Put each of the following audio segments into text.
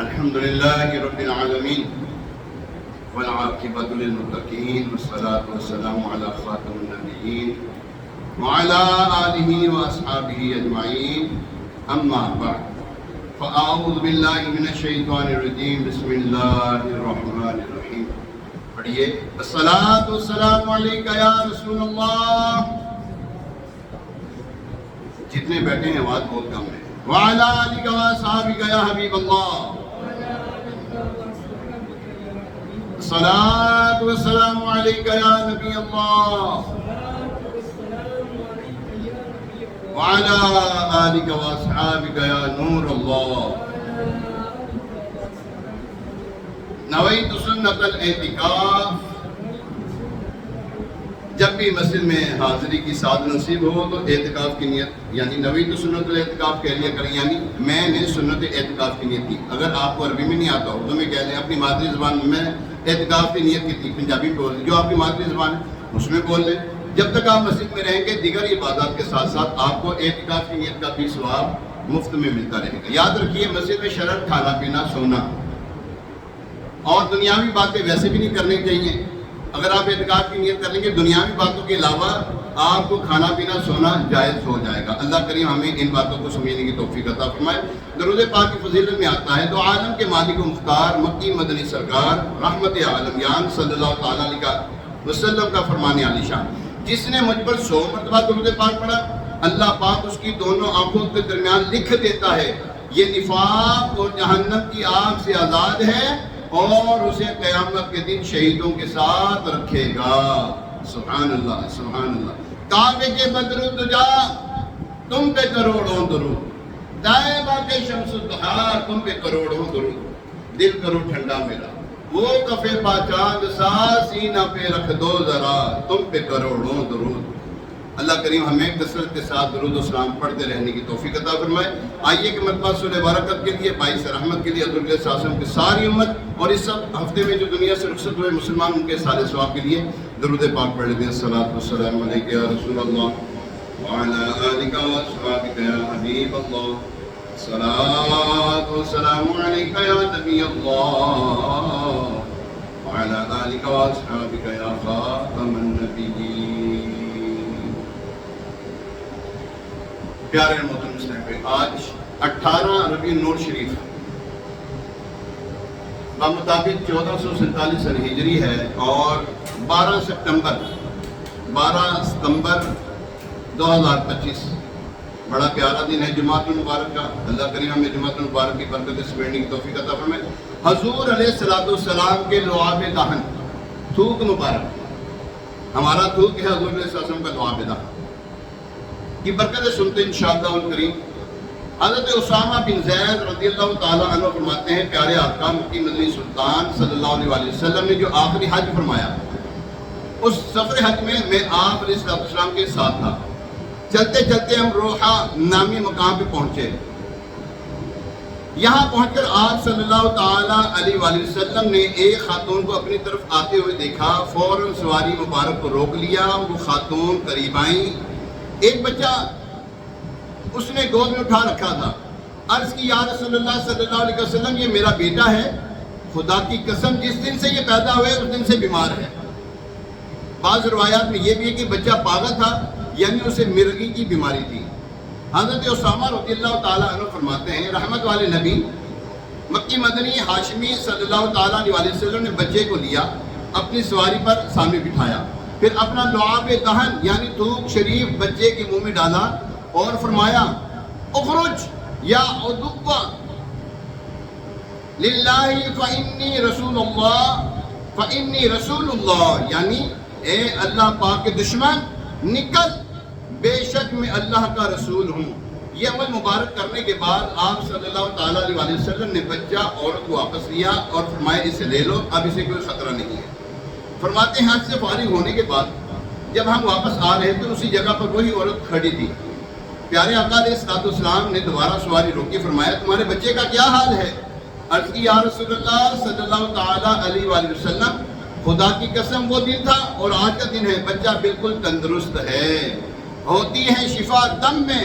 الحمد لله رب العالمين والعاقبة للمتقين والصلاة والسلام على خاتم النبيين وعلى آله وأصحابه أجمعين أما بعد فأعوذ بالله من الشيطان الرجيم بسم الله الرحمن الرحيم پڑھیے الصلاة والسلام علیک یا رسول اللہ. جتنے بیٹھے ہیں آواز بہت کم ہے. وعلى آلك وأصحابك يا حبيب الله. الصلاة والسلام عليك يا نبي الله وعلى آلك وأصحابك يا نور الله. نویت سنت الاعتکاف. جب بھی مسجد میں حاضری کی سعادت نصیب ہو تو اعتکاف کی نیت یعنی نویت سنت الاعتکاف کہہ لیا کریں، یعنی میں نے سنت اعتکاف کی نیت کی. اگر آپ کو عربی میں نہیں آتا اردو میں کہہ لیں، اپنی مادری زبان میں اعتکاف کی نیت کی تھی، پنجابی بول جو آپ کی مادری زبان ہے اس میں بول لیں. جب تک آپ مسجد میں رہیں گے دیگر عبادات کے ساتھ ساتھ آپ کو اعتکاف کی نیت کا بھی ثواب مفت میں ملتا رہے گا. یاد رکھیے مسجد میں شرط کھانا پینا سونا اور دنیاوی باتیں ویسے بھی نہیں کرنی چاہیے. اگر آپ اعتکاف کی نیت کر لیں گے دنیاوی باتوں کے علاوہ آپ کو کھانا پینا سونا جائز ہو جائے گا. اللہ کریم ہمیں ان باتوں کو سمجھنے کی توفیق عطا فرمائے. درود پاک کی فضیلت میں آتا ہے تو عالم کے مالک و مختار مکی مدنی سرکار رحمت عالمیان صلی اللہ تعالیٰ علیہ وسلم کا فرمان عالی شان، جس نے مجھ پر 100 مرتبہ درود پاک پڑھا اللہ پاک اس کی دونوں آنکھوں کے درمیان لکھ دیتا ہے یہ نفاق اور جہنم کی آگ سے آزاد ہے اور اسے قیامت کے دن شہیدوں کے ساتھ رکھے گا. سبحان اللہ سبحان اللہ. کعبے کے بدر الدجا تم پہ کروڑوں درود، طیبہ کے شمس الضحیٰ تم پہ کروڑوں درود. دل کرو ٹھنڈا میرا وہ کفے پاچاند سا سینہ پہ رکھ دو ذرا تم پہ کروڑوں درود. اللہ کریم ہمیں کثرت کے ساتھ درود و سلام پڑھتے رہنے کی توفیق عطا فرمائے. آئیے کہ مرتبہ سورہ برکت کے لیے باعث رحمت کے لیے حضور صلی اللہ علیہ وسلم کی ساری امت اور اس سب ہفتے میں جو دنیا سے رخصت ہوئے مسلمان ان کے سارے ثواب کے لیے درود پاک پڑھ لیتے ہیں. الصلاۃ والسلام علیک یا رسول اللہ وعلی آلک واصحابک یا حبیب اللہ. الصلاۃ والسلام علیک یا نبی اللہ وعلی آلک واصحابک یا خاتم النبیین. پیارے محترم اسلامی، آج 18 ربیع النور شریف بمطابق 1447 سن ہجری ہے اور 12 ستمبر 2025 بڑا پیارا دن ہے جمعۃ المبارک کا. اللہ کریم ہمیں جمعۃ المبارک کی برکت سے بیٹھنے کی توفیق عطا فرمائے. حضور علیہ السلام کے لعاب دہن تھوک مبارک، ہمارا تھوک ہے حضور علیہ السلام کا لعاب دہن کی برکت سنتے انشاءاللہ الکریم. حضرت اسامہ بن زید رضی اللہ تعالیٰ عنہ فرماتے ہیں پیارے آقا مکی مدنی سلطان صلی اللہ علیہ وسلم نے جو آخری حج فرمایا اس سفر حج میں آپ علیہ السلام کے ساتھ تھا. چلتے چلتے ہم روحا نامی مقام پہ پہنچے. یہاں پہنچ کر آپ صلی اللہ تعالیٰ علیہ وسلم نے ایک خاتون کو اپنی طرف آتے ہوئے دیکھا. فوراً سواری مبارک کو روک لیا. وہ خاتون قریب آئیں. ایک بچہ اس نے گود میں اٹھا رکھا تھا. عرض کی یا رسول اللہ صلی اللہ علیہ وسلم یہ میرا بیٹا ہے، خدا کی قسم جس دن سے یہ پیدا ہوئے اس دن سے بیمار ہے. بعض روایات میں یہ بھی ہے کہ بچہ پاگل تھا یعنی اسے مرگی کی بیماری تھی. حضرت اسامہ رضی اللہ تعالیٰ عنہ فرماتے ہیں رحمت والے نبی مکی مدنی ہاشمی صلی اللہ تعالیٰ علیہ وسلم نے بچے کو لیا، اپنی سواری پر سامنے بٹھایا، پھر اپنا لعاب دہن یعنی تھوک شریف بچے کے منہ میں ڈالا اور فرمایا اخرج یا عدو للہ فانی رسول اللہ یعنی اے اللہ پاک کے دشمن نکل، بے شک میں اللہ کا رسول ہوں. یہ عمل مبارک کرنے کے بعد آپ صلی اللہ تعالیٰ علیہ وسلم نے بچہ عورت کو واپس لیا اور فرمایا اسے لے لو، اب اسے کوئی خطرہ نہیں ہے. فرماتے ہیں حج سے فارغ ہونے کے بعد جب ہم واپس آ رہے تھے اسی جگہ پر وہی عورت کھڑی تھی. پیارے آقا علیہ السلام نے دوبارہ سواری روکی، فرمایا تمہارے بچے کا کیا حال ہے؟ عرض کی یا رسول اللہ صلی اللہ تعالیٰ علیہ وسلم خدا کی قسم وہ دن تھا اور آج کا دن ہے، بچہ بالکل تندرست ہے. ہوتی ہے شفا دم میں،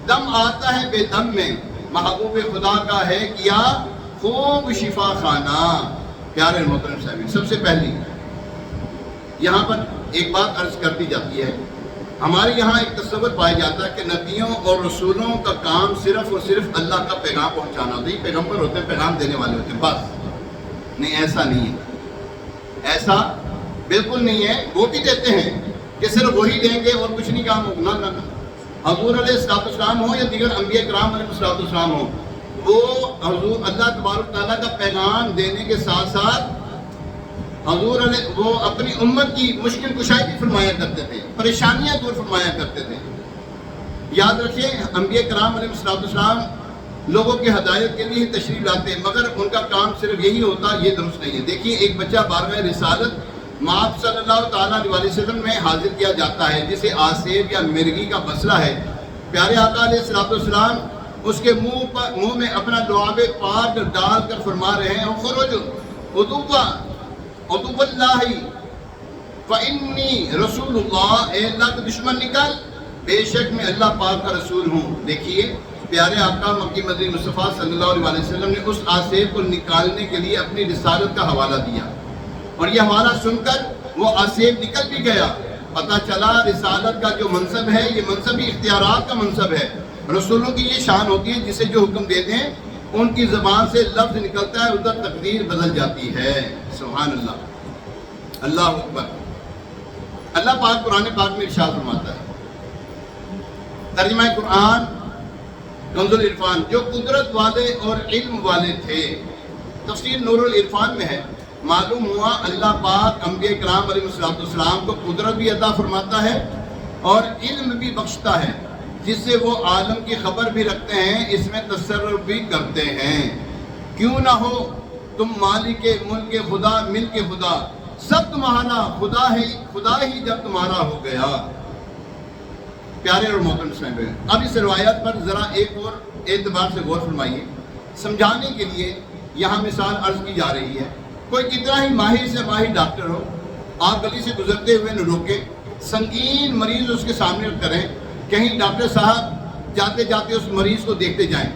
دم آتا ہے بے دم میں، محبوب خدا کا ہے کیا خوب شفا خانہ. پیارے محترم صاحب، سب سے پہلی یہاں پر ایک بات عرض کر دی جاتی ہے. ہمارے یہاں ایک تصور پایا جاتا ہے کہ نبیوں اور رسولوں کا کام صرف اور صرف اللہ کا پیغام پہنچانا ہوتا ہے. یہ پیغمبر ہوتے ہیں، پیغام دینے والے ہوتے ہیں، بس. نہیں، ایسا نہیں ہے، ایسا بالکل نہیں ہے. وہ بھی دیتے ہیں کہ صرف وہی دیں گے اور کچھ نہیں کام ہوگا. نہ حضور علیہ السلام ہو یا دیگر انبیاء کرام علیہ السلام ہو، وہ حضور اللہ تبارک تعالیٰ کا پیغام دینے کے ساتھ ساتھ حضور علیہ وہ اپنی امت کی مشکل کشائی بھی فرمایا کرتے تھے، پریشانیاں دور فرمایا کرتے تھے. یاد رکھیں، انبیاء کرام علیہ السلام لوگوں کی ہدایت کے لیے تشریف لاتے، مگر ان کا کام صرف یہی ہوتا، یہ درست نہیں ہے. دیکھیے، ایک بچہ بارگاہ رسالت مآب صلی اللہ تعالیٰ علیہ وسلم میں حاضر کیا جاتا ہے، جسے آسیب یا مرغی کا مسئلہ ہے. پیارے آقا علیہ السلام اس کے منہ میں اپنا لعاب پاک ڈال کر فرما رہے ہیں، اخرج عدو اللہ فانی رسول اللہ، اے اللہ کا دشمن نکل، بے شک میں اللہ پاک کا رسول ہوں. دیکھیے، پیارے آقا مکی مدنی مصطفیٰ صلی اللہ علیہ وسلم نے اس آسیب کو نکالنے کے لیے اپنی رسالت کا حوالہ دیا، اور یہ حوالہ سن کر وہ آسیب نکل بھی گیا. پتہ چلا رسالت کا جو منصب ہے، یہ منصب ہی اختیارات کا منصب ہے. رسولوں کی یہ شان ہوتی ہے، جسے جو حکم دے دیں ان کی زبان سے لفظ نکلتا ہے، ادھر تقدیر بدل جاتی ہے. سبحان اللہ، اللہ اکبر. اللہ پاک قرآن پاک میں ارشاد فرماتا ہے، ترجمہ قرآن کنز العرفان، جو قدرت والے اور علم والے تھے. تفسیر نور العرفان میں ہے، معلوم ہوا اللہ پاک انبیاء کرام علیہ السلام کو قدرت بھی عطا فرماتا ہے اور علم بھی بخشتا ہے، جس سے وہ عالم کی خبر بھی رکھتے ہیں، اس میں تصرف بھی کرتے ہیں. کیوں نہ ہو تم مالک ملک خدا، ملک خدا، سب تمہارا، خدا ہی جب تمہارا ہو گیا. پیارے اور محترم سامعین، اب اس روایت پر ذرا ایک اور اعتبار سے غور فرمائیے. سمجھانے کے لیے یہاں مثال عرض کی جا رہی ہے. کوئی کتنا ہی ماہر سے ماہر ڈاکٹر ہو، آپ گلی سے گزرتے ہوئے نہ روکیں، سنگین مریض اس کے سامنے کریں، کہیں ڈاکٹر صاحب جاتے جاتے اس مریض کو دیکھتے جائیں.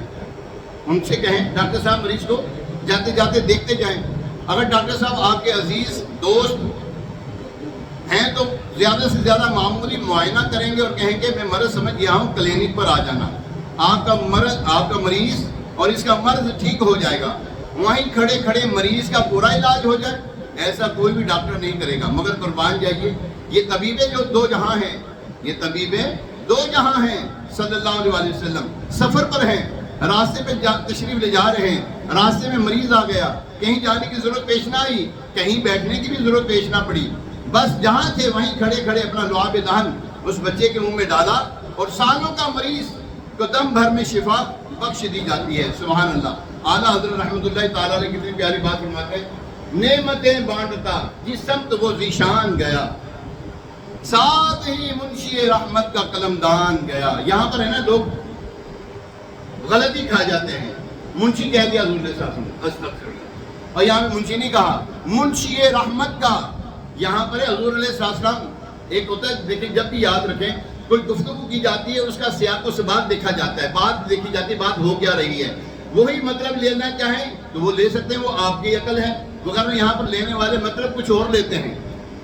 ان سے کہیں ڈاکٹر صاحب مریض کو جاتے جاتے دیکھتے جائیں. اگر ڈاکٹر صاحب آپ کے عزیز دوست ہیں تو زیادہ سے زیادہ معمولی معائنہ کریں گے اور کہیں گے میں مرض سمجھ گیا ہوں، کلینک پر آ جانا، آپ کا مریض اور اس کا مرض ٹھیک ہو جائے گا. وہیں کھڑے کھڑے مریض کا پورا علاج ہو جائے، ایسا کوئی بھی ڈاکٹر نہیں کرے گا. مگر قربان جائیے، یہ طبیبیں جو دو جہاں ہیں، یہ طبیبیں دو جہاں ہیں، صلی اللہ علیہ وسلم سفر پر ہیں، راستے پہ تشریف لے جا رہے ہیں، راستے میں مریض آ گیا، کہیں جانے کی ضرورت پیش نہ آئی، کہیں بیٹھنے کی بھی ضرورت پیش نہ پڑی، بس جہاں تھے وہیں کھڑے کھڑے اپنا لعاب دہن اس بچے کے منہ میں ڈالا، اور سالوں کا مریض کو دم بھر میں شفا بخش دی جاتی ہے. سبحان اللہ. اعلیٰ حضرت رحمۃ اللہ تعالیٰ علیہ کتنی پیاری بات فرماتے ہیں، نعمتیں بانٹتا جس سمت وہ ذیشان گیا، ساتھ ہی منشی رحمت کا قلمدان گیا. یہاں پر ہے نا، لوگ غلطی کھا جاتے ہیں، منشی کہہ دیا حضور صلی اللہ علیہ وسلم، استغفر اللہ، اور یہاں پہ منشی نہیں کہا، منشی رحمت کا. یہاں پر حضور علیہ السلام ایک ہوتا ہے، دیکھیں جب بھی یاد رکھیں، کوئی گفتگو کی جاتی ہے، اس کا سیاق و سباق دیکھا جاتا ہے، بات دیکھی جاتی ہے، بات ہو کیا رہی ہے. وہی مطلب لینا چاہیں تو وہ لے سکتے ہیں، وہ آپ کی عقل ہے. مگر یہاں پر لینے والے مطلب کچھ اور لیتے ہیں.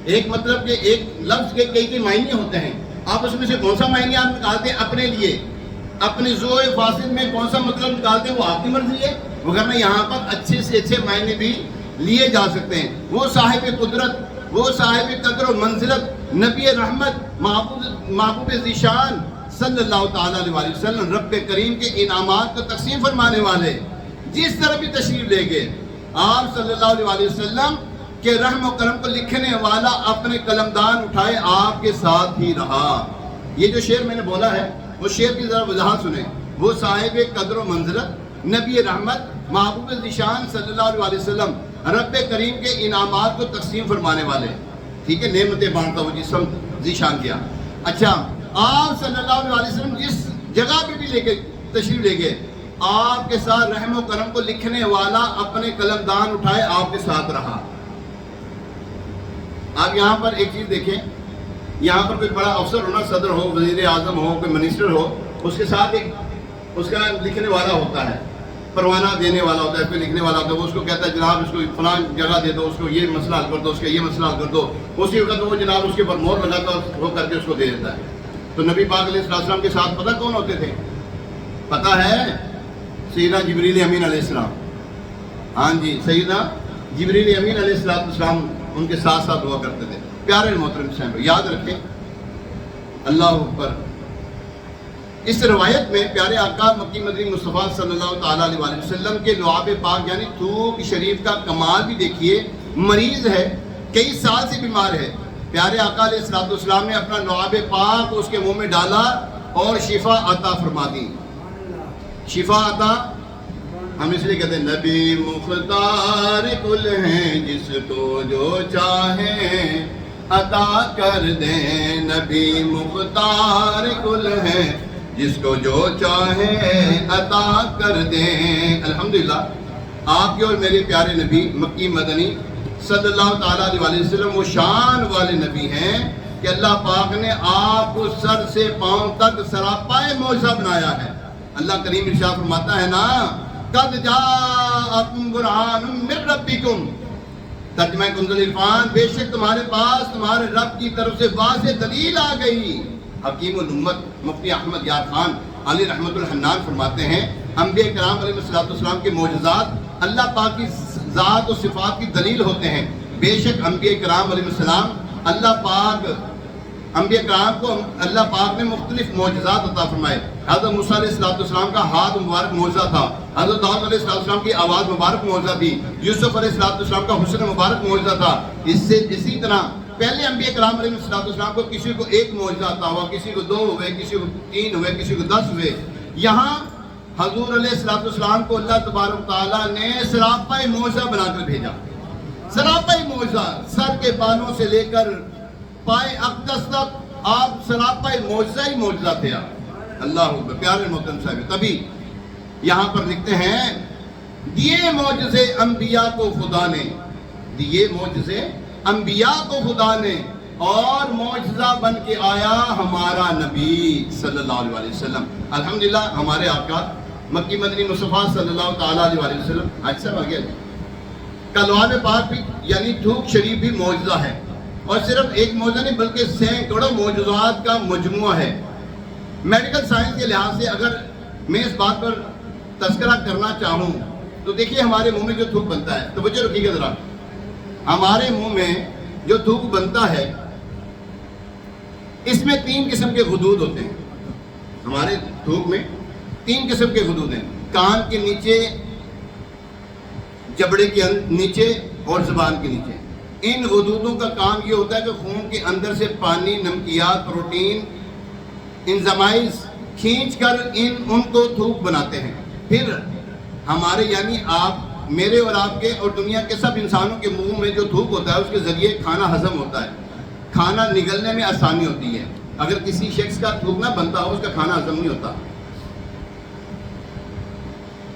ایک مطلب کہ ایک لفظ کے کئی معنی ہوتے ہیں، آپ اس میں سے کون سا معنی آپ نکالتے ہیں اپنے لیے، اپنے ذوق فاصل میں کون سا مطلب نکالتے ہیں وہ آپ کی مرضی ہے. مگر یہاں پر اچھے سے اچھے معنی بھی لیے جا سکتے ہیں. وہ صاحب قدرت، وہ صاحب قدر و منزلت، نبی رحمت، محبوب ذیشان صلی اللہ تعالیٰ علیہ وسلم، رب کریم کے انعامات کو تقسیم فرمانے والے، جس طرح بھی تشریف لے گئے، آپ صلی اللہ علیہ وسلم کے رحم و کرم کو لکھنے والا اپنے قلمدان اٹھائے آپ کے ساتھ ہی رہا. یہ جو شعر میں نے بولا ہے، وہ شعر کی ذرا وضاحت سنیں. وہ صاحب قدر و منزلت، نبی رحمت، محبوب ذیشان صلی اللہ علیہ وسلم، رب کریم کے انعامات کو تقسیم فرمانے والے. ٹھیک ہے، نعمتیں بانٹتا ہوں جس سمت ذیشان کیا. اچھا، آپ صلی اللہ علیہ وسلم جس جگہ پہ بھی لے کے تشریف لے گئے، آپ کے ساتھ رحم و کرم کو لکھنے والا اپنے قلمدان اٹھائے آپ کے ساتھ رہا. آپ یہاں پر ایک چیز دیکھیں، یہاں پر کوئی بڑا افسر ہونا، صدر ہو، وزیر اعظم ہو، کوئی منسٹر ہو، اس کے ساتھ ایک اس کا لکھنے والا ہوتا ہے. پروانہ دینے والا ہوتا ہے، کوئی لکھنے والا ہوتا ہے، وہ اس کو کہتا ہے جناب اس کو فلان جگہ دے دو، اس کو یہ مسئلہ حل کر دو، اس کا یہ مسئلہ حل کر دو، اسی وقت وہ جناب اس کے اوپر مہر لگاتا ہے، وہ کر کے اس کو دے دیتا ہے۔ تو نبی پاک علیہ السلام کے ساتھ پتہ کون ہوتے تھے؟ پتہ ہے؟ سیدنا جبریل امین علیہ السلام۔ ہاں جی، سیدنا جبریل امین علیہ السلام ان کے ساتھ ساتھ ہوا کرتے تھے۔ پیارے محترم صاحب یاد رکھیں، اللہ اکبر۔ اس روایت میں پیارے آقا مکی مدنی مصطفیٰ صلی اللہ تعالیٰ علیہ وسلم کے لعاب پاک یعنی تھوک شریف کا کمال بھی دیکھیے۔ مریض ہے، کئی سال سے بیمار ہے، پیارے آقا علیہ السلام نے اپنا لعاب پاک اس کے منہ میں ڈالا اور شفا عطا فرما دی۔ شفا عطا ہم اس لیے کہتے ہیں نبی مختار کل ہیں، جس کو جو چاہیں عطا کر دیں، نبی مختار کل ہیں، جس کو جو چاہیں عطا کر دیں۔ الحمدللہ آپ کے اور میرے پیارے نبی مکی مدنی صلی اللہ تعالیٰ علیہ وسلم وہ شان والے نبی ہیں کہ اللہ پاک نے آپ کو سر سے پاؤں تک سراپائے معجزہ بنایا ہے۔ اللہ کریم ارشاد فرماتا ہے نا، قد جاءکم برہان من ربکم، ترجمہ کنز العرفان، بے شک تمہارے پاس تمہارے رب کی طرف سے واضح دلیل آ گئی۔ حکیم الامت مفتی احمد یار خان علی رحمت الحنان فرماتے ہیں انبیاء کرام علیہ السلام کے معجزات اللہ پاک کی ذات و صفات کی دلیل ہوتے ہیں۔ بے شک انبیاء کرام علیہ السلام انبیاء کرام کو اللہ پاک نے مختلف معجزات عطا فرمائے۔ حضرت موسیٰ علیہ السلام کا ہاتھ مبارک معجزہ تھا، حضرت داؤد علیہ السلام کی آواز مبارک معجزہ تھی، یوسف علیہ السلام کا حسن مبارک معجزہ تھا۔ اسی طرح پہلے انبیاء کرام علیہ السلام کو کسی کو ایک معجزہ عطا ہوا، کسی کو 2 ہوئے، کسی کو 3 ہوئے، کسی کو 10 ہوئے۔ یہاں حضور علیہ السلام کو اللہ تبارک تعالیٰ نے سراپائی معجزہ بنا کر بھیجا۔ سراپائی معجزہ، سر کے بالوں سے لے کر پائے اقدس تک آپ سراپائی معجزہ ہی معجزہ تھے آپ۔ اللہ اکبر۔ پیارے محترم صاحب تبھی یہاں پر لکھتے ہیں دیے معجزے انبیاء کو خدا نے، دیے معجزے انبیاء کو خدا نے، اور معجزہ بن کے آیا ہمارا نبی صلی اللہ علیہ وسلم۔ الحمدللہ ہمارے آقا مکی مدنی مصطفیٰ صلی اللہ تعالیٰ علیہ وسلم آج صاحب آگیا کا لعاب پاک بھی یعنی تھوک شریف بھی معجزہ ہے، اور صرف ایک معجزہ نہیں بلکہ سینکڑوں معجزات کا مجموعہ ہے۔ میڈیکل سائنس کے لحاظ سے اگر میں اس بات پر تذکرہ کرنا چاہوں تو دیکھیے ہمارے منہ میں جو تھوک بنتا ہے، توجہ رکھیے گا ذرا، ہمارے منہ میں جو تھوک بنتا ہے اس میں 3 قسم کے غدود ہوتے ہیں۔ ہمارے تھوک میں 3 قسم کے غدود ہیں، کان کے نیچے، جبڑے کے نیچے اور زبان کے نیچے۔ ان غدودوں کا کام یہ ہوتا ہے کہ خون کے اندر سے پانی، نمکیات، پروٹین، انزائمز کھینچ کر ان کو تھوک بناتے ہیں۔ پھر ہمارے یعنی آپ، میرے اور آپ کے اور دنیا کے سب انسانوں کے منہ میں جو تھوک ہوتا ہے اس کے ذریعے کھانا ہضم ہوتا ہے، کھانا نگلنے میں آسانی ہوتی ہے۔ اگر کسی شخص کا تھوک نہ بنتا ہو اس کا کھانا ہضم نہیں ہوتا،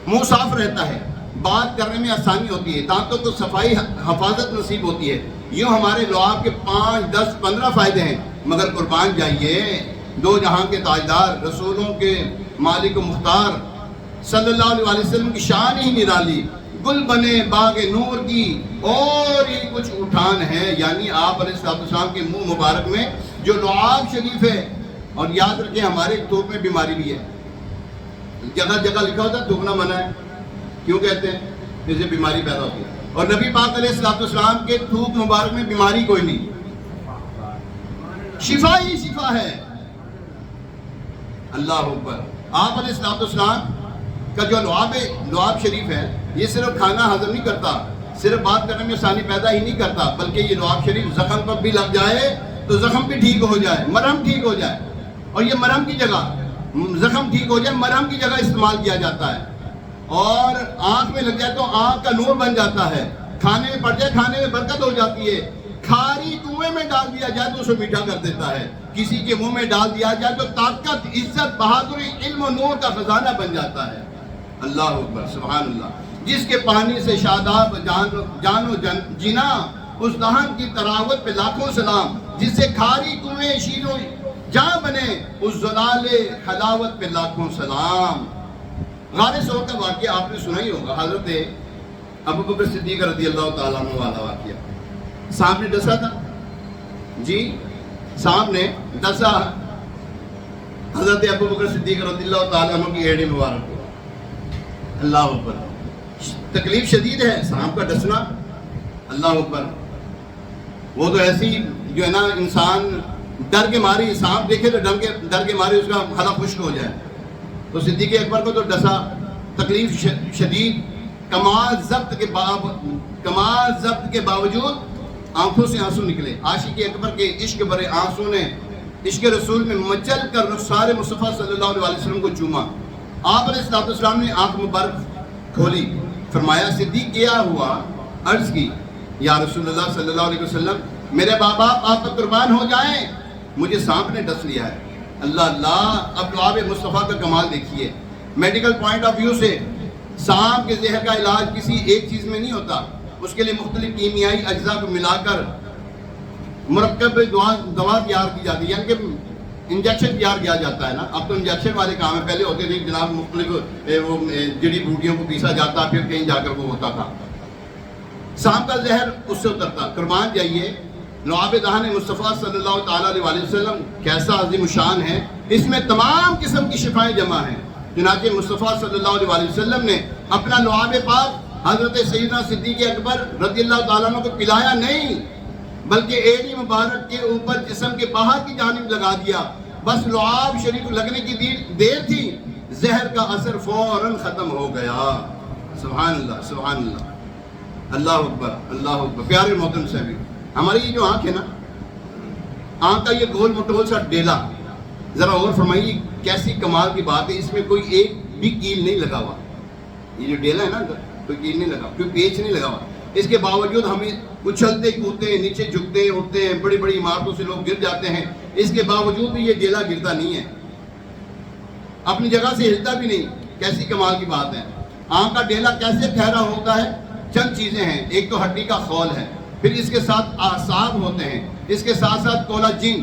منہ صاف رہتا ہے، بات کرنے میں آسانی ہوتی ہے، دانتوں کو صفائی حفاظت نصیب ہوتی ہے۔ یوں ہمارے لعاب کے 5، 10، 15 فائدے ہیں، مگر قربان جائیے 2 جہاں کے تاجدار، رسولوں کے مالک و مختار صلی اللہ علیہ وسلم کی شان ہی نرالی، گل بنے باغ نور کی اور ہی کچھ اٹھان ہے، یعنی آپ علیہ السلام کے منہ مبارک میں جو لعاب شریف ہے۔ اور یاد رکھیں ہمارے تھوک میں بیماری بھی ہے، جگہ جگہ لکھا ہوتا ہے تھوکنا منع ہے، کیوں کہتے ہیں؟ اس سے بیماری پیدا ہوتی ہے۔ اور نبی پاک علیہ السلام کے تھوک مبارک میں بیماری کوئی نہیں، شفا ہی شفا ہے۔ اللہ اکبر۔ آپ علیہ السلام کا جو لعاب شریف ہے یہ صرف کھانا ہضم نہیں کرتا، صرف بات کرنے میں آسانی پیدا ہی نہیں کرتا، بلکہ یہ لعاب شریف زخم پر بھی لگ جائے تو زخم بھی ٹھیک ہو جائے، مرہم ٹھیک ہو جائے، اور یہ مرہم کی جگہ، زخم ٹھیک ہو جائے مرہم کی جگہ استعمال کیا جاتا ہے، اور آنکھ میں لگ جائے تو آنکھ کا نور بن جاتا ہے، کھانے میں پڑ جائے کھانے میں برکت ہو جاتی ہے، کھاری کنویں میں ڈال دیا جائے تو اسے میٹھا کر دیتا ہے، کسی کے منہ میں ڈال دیا جائے تو طاقت، عزت، بہادری، علم و نور کا خزانہ بن جاتا ہے۔ اللہ اکبر، سبحان اللہ۔ جس کے پانی سے شاداب جان و جینا، اس دہن کی تراوت پہ لاکھوں سلام، جس سے کھاری کنویں شیر و جاں بنے، اس زلال حلاوت پہ لاکھوں سلام۔ غار ثور کا واقعہ آپ نے سنا ہی ہوگا، حضرت ابو بکر صدیق رضی اللہ تعالیٰ عنہ والا واقعہ. سانپ نے ڈسا تھا جی، سانپ نے ڈسا حضرت ابو بکر صدیق رضی اللہ تعالیٰ عنہ کی ایڑی مبارک کو. اللہ اکبر. تکلیف شدید ہے سانپ کا ڈسنا. اللہ اکبر. وہ تو ایسی جو ہے نا انسان ڈر کے ماری، سانپ دیکھے تو ڈر کے ماری اس کا گلا خشک ہو جائے. تو صدیق اکبر کو تو ڈسا، تکلیف شدید، کمال ضبط کے باوجود آنکھوں سے آنسو نکلے. عاشق اکبر کے عشق برے آنسو نے عشق رسول میں مچل کر رخسار مصطفیٰ صلی اللہ علیہ وسلم کو چوما. آپ علیہ السلام نے آنکھ مبارک کھولی، فرمایا صدیق کیا ہوا؟ عرض کی یا رسول اللہ صلی اللہ علیہ وسلم میرے باپ آپ پر قربان ہو جائیں، مجھے سانپ نے ڈس لیا ہے. اللہ اللہ. اب لعاب مصطفیٰ کا کمال دیکھیے. میڈیکل پوائنٹ آف ویو سے سانپ کے زہر کا علاج کسی ایک چیز میں نہیں ہوتا، اس کے لیے مختلف کیمیائی اجزاء کو ملا کر مرکب دوا تیار کی جاتی ہے، یعنی کہ انجیکشن تیار کیا جاتا ہے نا. اب تو انجیکشن والے کام ہے، پہلے ہوتے تھے جناب مختلف وہ جڑی بوٹیوں کو پیسا جاتا، پھر کہیں جا کر وہ ہوتا تھا. سانپ کا زہر اس سے اترتا. قربان جائیے لعاب دہن مصطفیٰ صلی اللہ تعالیٰ علیہ وسلم کیسا عظیم شان ہے. اس میں تمام قسم کی شفائیں جمع ہیں. چنانچہ مصطفیٰ صلی اللہ علیہ وسلم نے اپنا لعاب پاک حضرت سیدنا صدیق اکبر رضی اللہ تعالیٰ عنہ کو پلایا نہیں، بلکہ ایڑی مبارک کے اوپر جسم کے باہر کی جانب لگا دیا. بس لعاب شریف لگنے کی دیر تھی، زہر کا اثر فوراً ختم ہو گیا. سبحان اللہ سبحان اللہ. اللہ اکبر اللہ اکبر. پیارے محترم صاحب، ہماری یہ جو آنکھ ہے نا، آنکھ کا یہ گول مٹول سا ڈیلا، ذرا اور فرمائیے کیسی کمال کی بات ہے. اس میں کوئی ایک بھی کیل نہیں لگا ہوا. یہ جو ڈیلا ہے نا، کوئی کیل نہیں لگا، کوئی پیچ نہیں لگا ہوا. اس کے باوجود ہمیں اچھلتے کودتے ہیں، نیچے جھکتے ہیں، اٹھتے ہیں، بڑی بڑی عمارتوں سے لوگ گر جاتے ہیں. اس کے باوجود بھی یہ ڈیلا گرتا نہیں ہے، اپنی جگہ سے ہلتا بھی نہیں. کیسی کمال کی بات ہے. آنکھ کا ڈیلا کیسے ٹھہرا ہوتا ہے؟ چند چیزیں ہیں. ایک تو ہڈی کا خول ہے، پھر اس کے ساتھ اعصاب ہوتے ہیں، اس کے ساتھ ساتھ کولاجن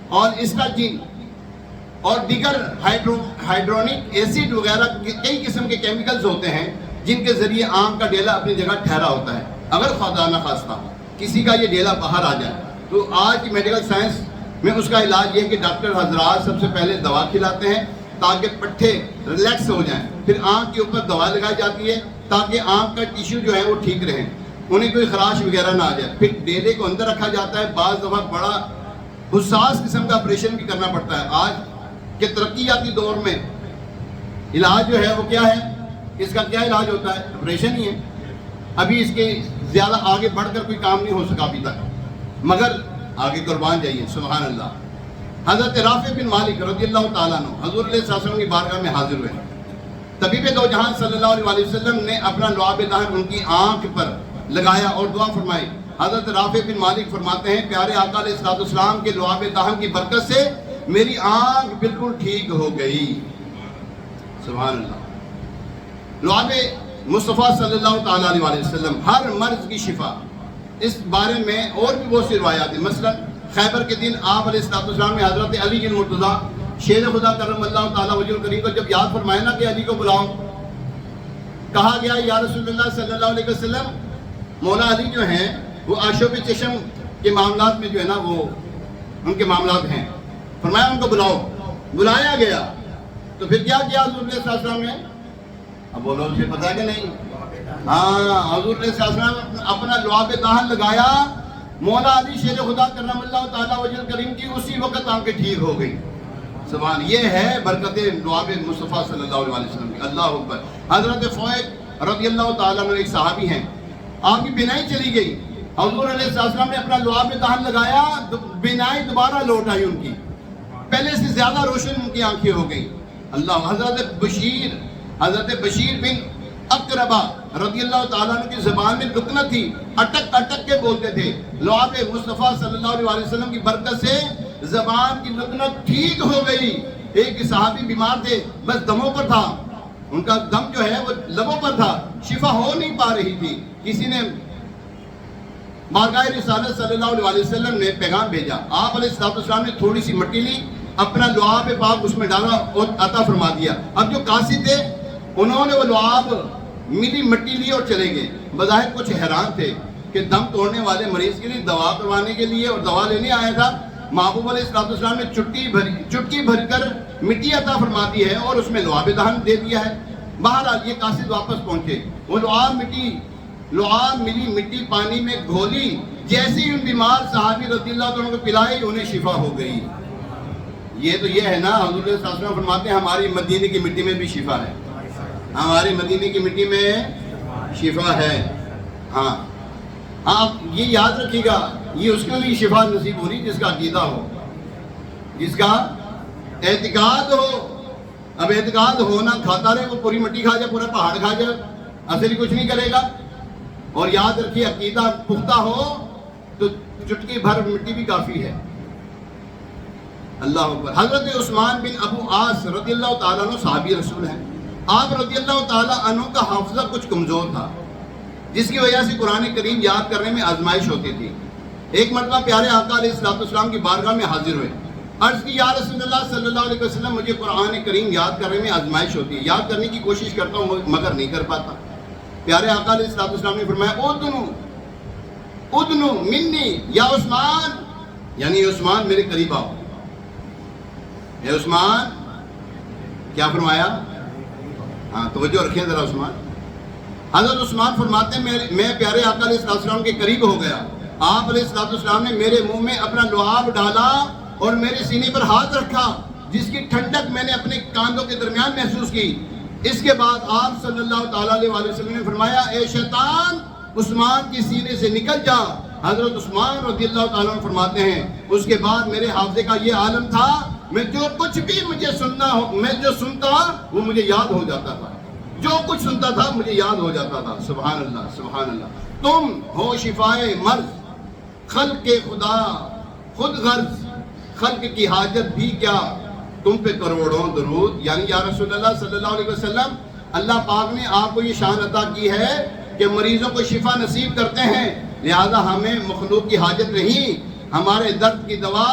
اور اسٹاجن اور دیگر ہائیڈرونک ایسڈ وغیرہ کئی قسم کے کیمیکلز ہوتے ہیں جن کے ذریعے آنکھ کا ڈیلا اپنی جگہ ٹھہرا ہوتا ہے. اگر خدا نہ خواستہ کسی کا یہ ڈیلا باہر آ جائے تو آج کی میڈیکل سائنس میں اس کا علاج یہ ہے کہ ڈاکٹر حضرات سب سے پہلے دوا کھلاتے ہیں تاکہ پٹھے ریلیکس ہو جائیں، پھر آنکھ کے اوپر دوا لگائی جاتی ہے تاکہ آنکھ کا ٹیشو جو ہے وہ ٹھیک رہے، انہیں کوئی خراش وغیرہ نہ آ جائے. پھر ڈیلے کو اندر رکھا جاتا ہے. بعض دفعہ بڑا حساس قسم کا آپریشن بھی کرنا پڑتا ہے. آج کے ترقیاتی دور میں علاج جو ہے وہ کیا ہے؟ اس کا کیا علاج ہوتا ہے؟ آپریشن ہی ہے. ابھی اس کے زیادہ آگے بڑھ کر کوئی کام نہیں ہو سکا ابھی تک، مگر آگے قربان جائیے. سبحان اللہ. حضرت رافع بن مالک رضی اللہ تعالیٰ عنہ حضور علیہ السلام کی بارگاہ میں حاضر ہوئے. طبیب دو جہان صلی اللہ علیہ وسلم نے اپنا لعاب دہن ان کی آنکھ پر لگایا اور دعا فرمائی. حضرت رافع بن مالک فرماتے ہیں پیارے آقا علیہ السلام کے لعاب دہن کی برکت سے میری آنکھ بالکل ٹھیک ہو گئی. سبحان اللہ. لعاب مصطفیٰ صلی اللہ تعالیٰ علیہ وسلم ہر مرض کی شفا. اس بارے میں اور بھی بہت سی روایات ہیں. مثلا خیبر کے دن آپ علیہ السلام نے حضرت علی المرتضیٰ شیر خدا کرم اللہ تعالیٰ وجہ الکریم کو جب یاد فرمایا نا کہ علی کو بلاؤ، کہا گیا یا رسول اللہ صلی اللہ علیہ وسلم مولا علی جو ہیں وہ آشوب چشم کے معاملات میں جو ہے نا وہ ان کے معاملات ہیں. فرمایا ان کو بلاؤ. بلایا گیا تو پھر کیا کیا حضور علیہ السلام نے؟ اب بولو مجھے پتا ہے کہ نہیں؟ ہاں، حضور علیہ السلام اپنا لعاب دہن لگایا. مولا علی شیر خدا کرم اللہ تعالیٰ وجہ الکریم کی اسی وقت آنکھیں ٹھیک ہو گئی. سبحان. یہ ہے برکت لعاب مصطفیٰ صلی اللہ علیہ وسلم کی. اللہ اکبر. حضرت فوائد رضی اللہ تعالیٰ عنہ ایک صحابی ہیں، آپ کی بینائی چلی گئی. حضور علیہ السلام نے اپنا لعاب دہن لگایا، بینائی دوبارہ لوٹ آئی ان کی، پہلے سے زیادہ روشن ان کی آنکھیں ہو گئی. اللہ. حضرت بشیر بن اقربہ رضی اللہ تعالیٰ عنہ کی زبان میں لکنت تھی، اٹک اٹک کے بولتے تھے. لعاب مصطفیٰ صلی اللہ علیہ وسلم کی برکت سے زبان کی لکنت ٹھیک ہو گئی. ایک صحابی بیمار تھے، بس دموں پر تھا، ان کا دم جو ہے وہ لبوں پر تھا، شفا ہو نہیں پا رہی تھی. کسی نے بارگاہ رسالت صلی اللہ علیہ وسلم نے پیغام بھیجا. آپ علیہ السلام نے تھوڑی سی مٹی لی، اپنا لعاب پاک اس میں ڈالا اور عطا فرما دیا. اب جو قاصد تھے انہوں نے وہ لعاب ملی مٹی لی اور چلے گئے. بظاہر کچھ حیران تھے کہ دم توڑنے والے مریض کے لیے دوا کروانے کے لیے اور دوا لینے آیا تھا. محبوب علیہ السلام نے چٹکی بھر کر مٹی عطا فرما دی ہے اور اس میں لعاب دہن دے دیا ہے. بہرحال یہ قاصد واپس پہنچے. وہ لعاب ملی مٹی پانی میں گھولی، جیسے ہی ان بیمار صحابی رضی اللہ عنہ کو پلائی انہیں شفا ہو گئی. یہ ہے نا، حضور صلی اللہ علیہ وسلم فرماتے ہیں ہماری مدینے کی مٹی میں بھی شفا ہے. ہماری مدینے کی مٹی میں شفا ہے. ہاں آپ یہ یاد رکھیے گا، یہ اس کو بھی شفا نصیب ہو رہی جس کا عقیدہ ہو، جس کا اعتقاد ہو. اب اعتقاد ہونا کھاتا رہے، وہ پوری مٹی کھا جائے، پورا پہاڑ کھا جائے، اصل ہی کچھ نہیں کرے گا. اور یاد رکھیے عقیدہ پختہ ہو تو چٹکی بھر مٹی بھی کافی ہے. اللہ اکبر. حضرت عثمان بن ابو عاص رضی اللہ تعالیٰ عنہ صحابی رسول ہیں. آپ رضی اللہ تعالیٰ عنہ کا حافظہ کچھ کمزور تھا، جس کی وجہ سے قرآن کریم یاد کرنے میں آزمائش ہوتی تھی. ایک مرتبہ پیارے آقا علیہ السلام کی بارگاہ میں حاضر ہوئے. عرض کی یا رسول اللہ صلی اللہ علیہ وسلم، مجھے قرآن کریم یاد کرنے میں آزمائش ہوتی ہے، یاد کرنے کی کوشش کرتا ہوں مگر نہیں کر پاتا. پیارے آقا علیہ السلام نے فرمایا ادنو منی یا عثمان، یعنی عثمان میرے قریب آؤ. اے عثمان، کیا فرمایا؟ ہاں توجہ رکھیں ذرا. عثمان، حضرت عثمان فرماتے ہیں میں پیارے آقا علیہ السلام کے قریب ہو گیا. آپ علیہ السلام نے میرے منہ میں اپنا لعاب ڈالا اور میرے سینے پر ہاتھ رکھا، جس کی ٹھنڈک میں نے اپنے کاندھوں کے درمیان محسوس کی. اس کے بعد آپ صلی اللہ تعالیٰ علیہ وسلم نے فرمایا اے شیطان، عثمان کی سینے سے نکل جا. حضرت عثمان رضی اللہ تعالیٰ عنہ فرماتے ہیں اس کے بعد میرے حافظے کا یہ عالم تھا، میں جو کچھ بھی مجھے میں جو سنتا وہ مجھے یاد ہو جاتا تھا. جو کچھ سنتا تھا مجھے یاد ہو جاتا تھا. سبحان اللہ سبحان اللہ. تم ہو شفائے مرض، خلق کے خدا خود غرض، خلق کی حاجت بھی کیا تم پہ کروڑوں درود. یعنی یا رسول اللہ صلی اللہ علیہ وسلم، اللہ پاک نے آپ کو یہ شان عطا کی ہے کہ مریضوں کو شفا نصیب کرتے ہیں، لہذا ہمیں مخلوق کی حاجت نہیں. ہمارے درد کی دوا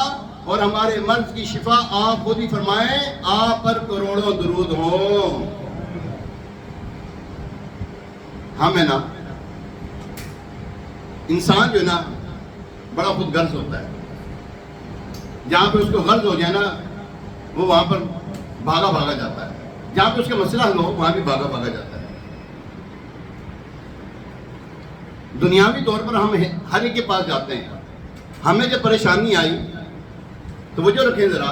اور ہمارے مرض کی شفا آپ خود ہی فرمائیں، آپ پر کروڑوں درود ہوں. ہم ہے نا، انسان جو ہے نا بڑا خود غرض ہوتا ہے. جہاں پہ اس کو غرض ہو جائے نا وہ وہاں پر بھاگا جاتا ہے. جہاں پہ اس کا مسئلہ حل ہو وہاں بھی بھاگا جاتا ہے. دنیاوی طور پر ہم ہر ایک کے پاس جاتے ہیں. ہمیں جب پریشانی آئی تو وہ جو رکھیں ذرا،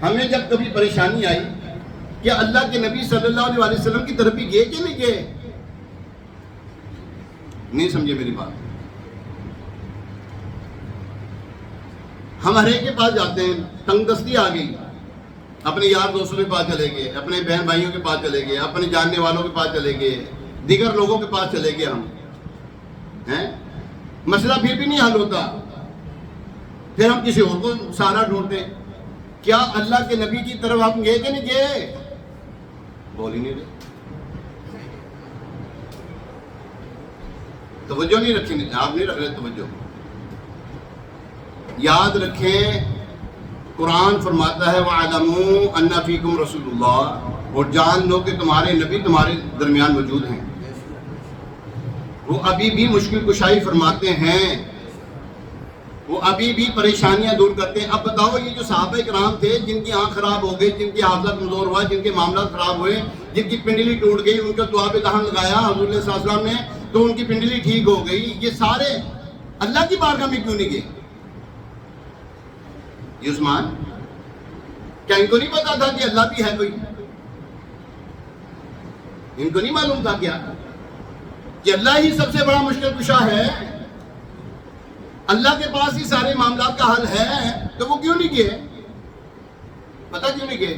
ہمیں جب کبھی پریشانی آئی کیا اللہ کے نبی صلی اللہ علیہ وسلم کی طرف بھی گئے کہ نہیں گئے؟ نہیں سمجھے میری بات. ہم ہر ایک کے پاس جاتے ہیں. تنگ دستی آ گئی، اپنے یار دوستوں کے پاس چلے گئے، اپنے بہن بھائیوں کے پاس چلے گئے، اپنے جاننے والوں کے پاس چلے گئے، دیگر لوگوں کے پاس چلے گئے. ہم ہیں مسئلہ پھر بھی نہیں حل ہوتا، پھر ہم کسی اور کو سہارا ڈھونڈتے ہیں. کیا اللہ کے نبی کی طرف ہم گئے کہ نہیں گئے؟ بول ہی نہیں رہے. توجہ نہیں رکھی، آپ نہیں رکھ رہے توجہ. یاد رکھیں قرآن فرماتا ہے وَاعْلَمُوا أَنَّ فِيكُمْ رَسُولُ اللَّهِ، اور جان لو کہ تمہارے نبی تمہارے درمیان موجود ہیں. وہ ابھی بھی مشکل کشائی فرماتے ہیں، وہ ابھی بھی پریشانیاں دور کرتے ہیں. اب بتاؤ یہ جو صحابہ کرام تھے جن کی آنکھ خراب ہو گئی، جن کی حافظہ کمزور ہوا، جن کے معاملات خراب ہوئے، جن کی پنڈلی ٹوٹ گئی، ان کا دعا پہ دہن لگایا حضور صلی اللہ علیہ وسلم نے تو ان کی پنڈلی ٹھیک ہو گئی، یہ سارے اللہ کی بارگاہ میں کیوں نہیں گئے؟ یہ عثمان کیا ان کو نہیں پتا تھا کہ اللہ بھی ہے کوئی؟ ان کو نہیں معلوم تھا کیا کہ اللہ ہی سب سے بڑا مشکل کشا ہے، اللہ کے پاس ہی سارے معاملات کا حل ہے، تو وہ کیوں نہیں گئے؟ پتا کیوں نہیں گئے؟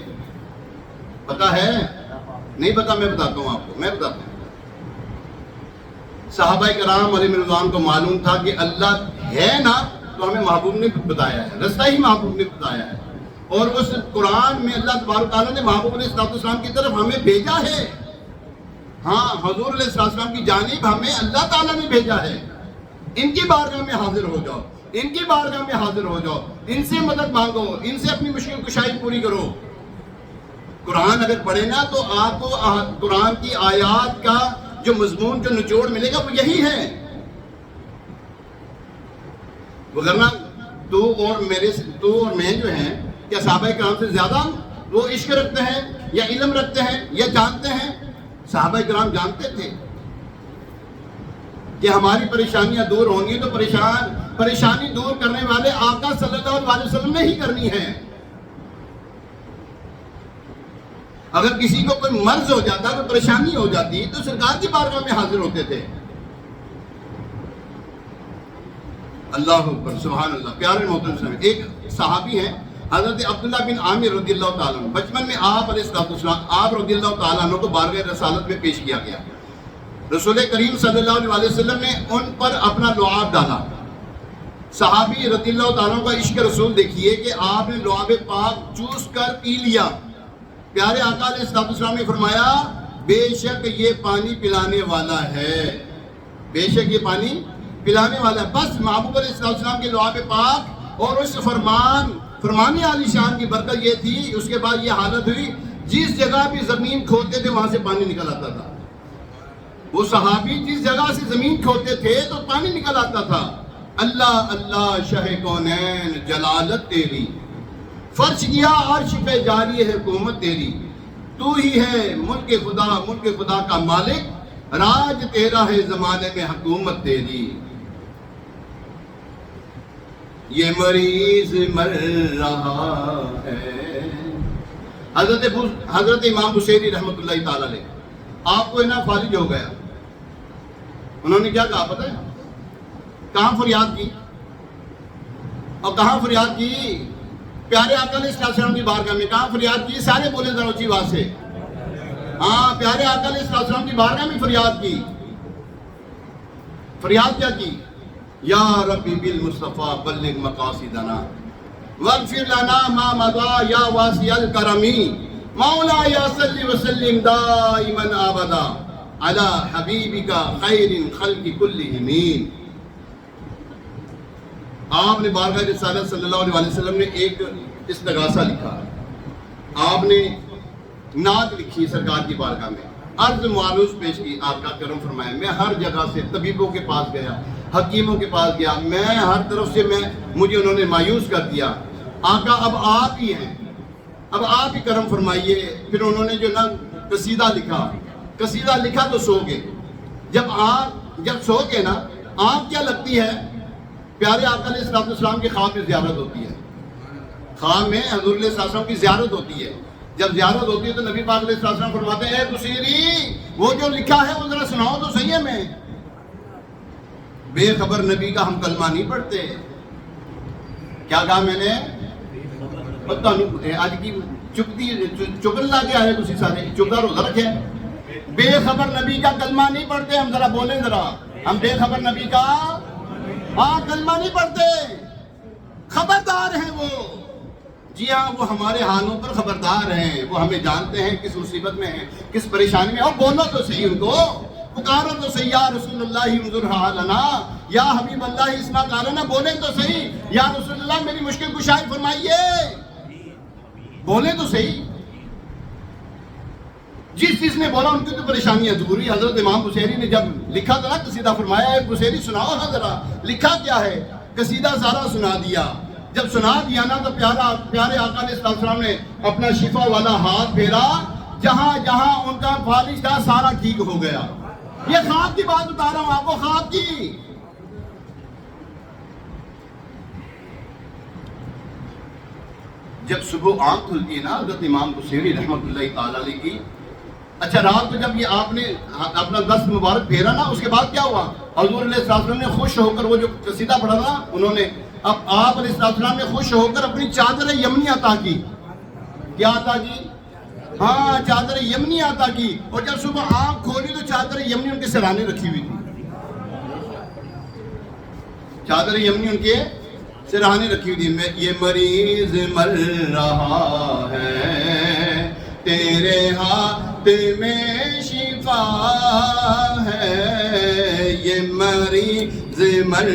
پتا ہے؟ نہیں پتا. میں بتاتا ہوں آپ کو، میں بتاتا ہوں. صحابہ کرام علیہ رضوان کو معلوم تھا کہ اللہ ہے نا، تو ہمیں محبوب نے بتایا ہے، رستہ ہی محبوب نے بتایا ہے. اور اس قرآن میں اللہ تبارک تعالیٰ نے محبوب علیہ السلام کی طرف ہمیں بھیجا ہے. ہاں حضور علیہ السلام کی جانب ہمیں اللہ تعالیٰ نے بھیجا ہے. ان کی بارگاہ میں حاضر ہو جاؤ، ان کی بارگاہ میں حاضر ہو جاؤ، ان سے مدد مانگو، ان سے اپنی مشکل کشائی پوری کرو. قرآن اگر پڑھے نا تو آپ کو قرآن کی آیات کا جو مضمون جو نچوڑ ملے گا وہ یہی ہے. وگرنہ تو اور میں جو ہیں کیا صحابہ کرام سے زیادہ وہ عشق رکھتے ہیں یا علم رکھتے ہیں یا جانتے ہیں؟ صحابہ کرام جانتے تھے کہ ہماری پریشانیاں دور ہونی ہیں تو پریشانی دور کرنے والے آقا صلی اللہ علیہ وسلم نے ہی کرنی ہے. اگر کسی کو کوئی مرض ہو جاتا، کوئی پریشانی ہو جاتی تو سرکار کی بارگاہ میں حاضر ہوتے تھے. اللہ اکبر، سبحان اللہ. پیارے محترم سامعین، ایک صحابی ہیں حضرت عبداللہ بن عامر رضی اللہ تعالیٰ عنہ. بچپن میں آپ علیہ السلام آپ رضی اللہ تعالیٰ عنہ کو بارگاہ رسالت میں پیش کیا گیا. رسول کریم صلی اللہ علیہ وسلم نے ان پر اپنا لعاب ڈالا. صحابی رضی اللہ تعالیٰ کا عشق رسول دیکھیے کہ آپ نے لعاب پاک چوس کر پی لیا. پیارے آقا علیہ السلام نے فرمایا بے شک یہ پانی پلانے والا ہے، بے شک یہ پانی پلانے والا ہے. بس محبوب علیہ السلام کے لعاب پاک اور اس فرمانے علی شان کی برکت یہ تھی. اس کے بعد یہ حالت ہوئی جس جگہ بھی زمین کھودتے تھے وہاں سے پانی نکل آتا تھا. وہ صحابی جس جگہ سے زمین کھودتے تھے تو پانی نکل آتا تھا. اللہ اللہ شہ کونین جلالت تیری، فرش کیا عرش پہ جاری ہے حکومت تیری. تو ہی ہے ملک خدا کا مالک، راج تیرا ہے زمانے میں حکومت تیری. یہ مریض مر رہا ہے. حضرت امام بصیری رحمۃ اللہ تعالی علیہ آپ کو نا فالج ہو گیا. انہوں نے کیا کہا پتہ ہے؟ کہاں فریاد کی اور کہاں فریاد کی؟ پیارے آقا علیہ السلام کی بارگاہ میں. کہاں فریاد کی؟ سارے بولے ذرا اونچی آواز سے. ہاں، پیارے آقا علیہ السلام کی بارگاہ میں فریاد کی. فریاد کیا کی؟ یا ربی بالمصطفیٰ بلغ مقاصدنا واغفر لنا ما مضى یا واسع الکرم مولا یا صلی وسلم دائما ابدا علی حبیبک خیر الخلق کلہم. آپ نے بارگاہ رسالت صلی اللہ علیہ وسلم نے ایک استغاثہ لکھا. آپ نے نعت لکھی سرکار کی بارگاہ میں، عرض معروض پیش کی. آپ کا کرم فرمایا. میں ہر جگہ سے طبیبوں کے پاس گیا، حکیموں کے پاس گیا، میں ہر طرف سے مجھے انہوں نے مایوس کر دیا. آقا اب آپ ہی ہیں، اب آپ ہی کرم فرمائیے. پھر انہوں نے جو نا قصیدہ لکھا تو سو گئے. جب سو گئے نا، آپ کیا لگتی ہے؟ پیارے آقا علیہ السلام کی خواب میں زیارت ہوتی ہے. خواب میں حضور علیہ السلام کی زیارت ہوتی ہے. جب زیارت ہوتی ہے تو نبی پاک علیہ السلام فرماتے ہیں اے بصیری وہ جو لکھا ہے وہ ذرا سناؤ تو صحیح ہے. میں بے خبر نبی کا ہم کلمہ نہیں پڑھتے. کیا کہا میں نے؟ آج کی چکن لا کے آئے تھی سارے چکا روزہ رکھے. بے خبر نبی کا کلمہ نہیں پڑھتے ہم. ذرا بولیں ذرا، ہم بے خبر نبی کا کلمہ نہیں پڑھتے. خبردار ہیں وہ. جی ہاں، وہ ہمارے حالوں پر خبردار ہیں. وہ ہمیں جانتے ہیں کس مصیبت میں ہیں، کس پریشانی میں. اور بولو تو صحیح، ان کو پکارو تو صحیح. یا رسول اللہ انظر حالنا، یا حبیب اللہ اسمع قالنا. بولیں تو صحیح، یا رسول اللہ میری مشکل کشائی فرمائیے. بولیں تو صحیح. جس نے بولا ان کی تو پریشانیاں دور ہوئی. حضرت امام بصیری نے جب لکھا تھا نا قصیدہ، فرمایا ہے بصیری سناؤ نا ذرا لکھا کیا ہے. قصیدہ سارا سنا دیا. جب سنا دیا نا تو پیارے آقا علیہ السلام نے اپنا شفا والا ہاتھ پھیرا. جہاں جہاں ان کا فالج تھا سارا ٹھیک ہو گیا. یہ خواب کی بات بتا رہا ہوں آپ کو، خواب کی. جب صبح آنکھ کھلتی ہے نا حضرت امام بصیری رحمۃ اللہ تعالی علیہ کی، اچھا رات کو جب یہ آپ نے اپنا دست مبارک پھیرا نا، اس کے بعد کیا ہوا؟ حضور علیہ السلام نے خوش ہو کر وہ جو قصیدہ پڑھا نا انہوں نے، اب آپ علیہ السلام نے خوش ہو کر اپنی چادر یمنی عطا کی. کیا عطا کی؟ ہاں، چادر یمنی عطا کی. اور جب صبح آنکھ کھولی تو چادر یمنی ان کے سرانے رکھی ہوئی تھی. چادر یمنی ان کے سرانے رکھی ہوئی تھی. یہ مریض مر رہا ہے، تیرے ہاتھ میں شفا ہے. یہ مریض مر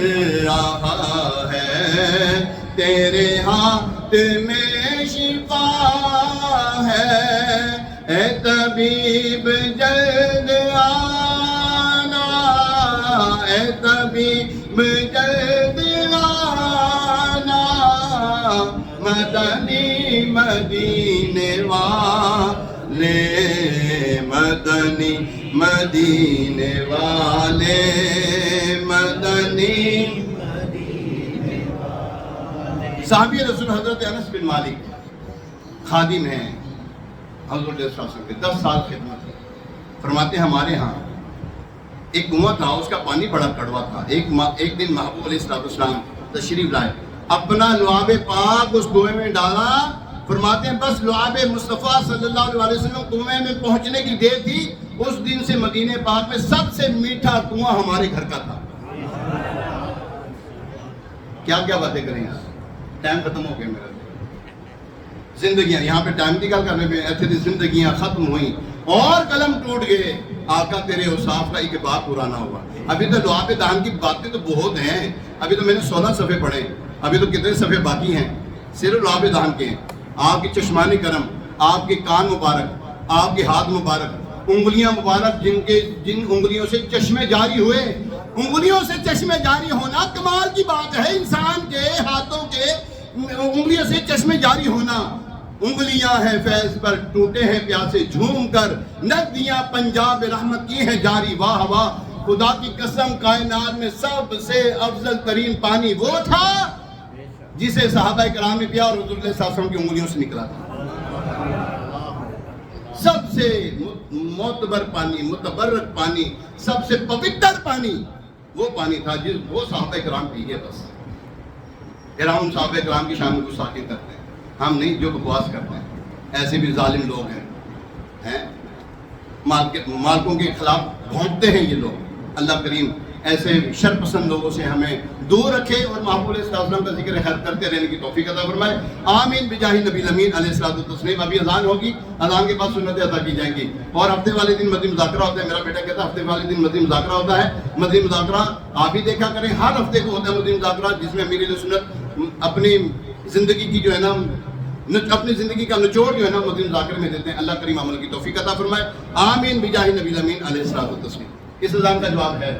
رہا ہے، تیرے ہاتھ میں شفا ہے، اے طبیب جلد آنا، اے طبیب جلد آنا، مدنی مدینے والے، مدنی مدینے والے، مدنی صحابی رسول حضرت انس بن مالک خادم ہیں حضور صلی اللہ علیہ وسلم کے، 10 سال خدمت کی۔ فرماتے ہیں ہمارے ہاں ایک کنواں تھا، اس کا پانی بڑا کڑوا تھا۔ ایک دن محبوب علیہ السلام تشریف لائے، اپنا لعاب پاک اس کنویں میں ڈالا۔ فرماتے ہیں بس لعاب مصطفیٰ صلی اللہ علیہ وسلم کنویں میں پہنچنے کی دیر تھی، اس دن سے مدینہ پاک میں سب سے میٹھا کنواں ہمارے گھر کا تھا۔ کیا کیا باتیں کریں یار، ٹائم ختم ہو گیا میرا۔ زندگیاں یہاں پہ ٹائم کی گل کرنے پہ ایسے زندگیاں ختم ہوئیں اور قلم ٹوٹ گئے، آقا تیرے اوصاف کا ایک بات پرانا ہوا۔ ابھی تو دعا پہ دہان کی باتیں تو بہت ہیں، ابھی تو میں نے 16 صفحے پڑھے، ابھی تو کتنے صفحے باقی ہیں صرف دعا پہ دہان کے ہیں۔ آپ کی چشمانی کرم، آپ کے کان مبارک، آپ کے ہاتھ مبارک، انگلیاں مبارک جن انگلیوں سے چشمے جاری ہوئے، انگلیوں سے چشمے جاری ہونا کمال کی بات ہے، انسان کے ہاتھوں کے انگلیوں سے چشمے جاری ہونا۔ انگلیاں ہیں فیض پر ٹوٹے ہیں پیاسے جھوم کر، ندیاں پنجاب رحمت کی ہیں جاری، واہ واہ خدا کی قسم کائنات میں سب سے افضل ترین پانی وہ تھا جسے صحابہ کرام نے پیا اور حضور صلی اللہ علیہ وسلم کی انگلیوں سے نکلا تھا۔ سب سے معتبر پانی، متبرک پانی، سب سے پوتر پانی وہ پانی تھا جس وہ صحابہ کرام پی گئے۔ بس پھر ہم صحابہ کرام کی شان میں گستاخی کرتے ہیں، ہم نہیں جو بکواس کرتے ہیں۔ ایسے بھی ظالم لوگ ہیں مالکوں کے خلاف بھونکتے ہیں یہ لوگ۔ اللہ کریم ایسے شر پسند لوگوں سے ہمیں دور رکھے اور محبوب علیہ السلام کا ذکر خیر کرتے رہنے کی توفیق عطا فرمائے، آمین بجاہ نبی الامین علیہ الصلوۃ والتسلیم۔ ابھی اذان ہوگی، اذان کے بعد سنتیں ادا کی جائیں گی، اور ہفتے والے دن مدنی مذاکرہ ہوتا ہے۔ میرا بیٹا کہتا ہے ہفتے والے دن مدنی مذاکرہ ہوتا ہے۔ مدنی مذاکرہ آپ بھی دیکھا کریں، ہر ہفتے کو ہوتا ہے مدنی مذاکرہ، جس میں امیر سنت اپنی زندگی کی جو ہے نا، اپنی زندگی کا نچوڑ جو ہے نا مدنی مذاکرے میں دیتے ہیں۔ اللہ کریم عمل کی توفیق عطا فرمائے، آمین بجاہ نبی الامین علیہ الصلوۃ والتسلیم۔ اس اذان کا جواب ہے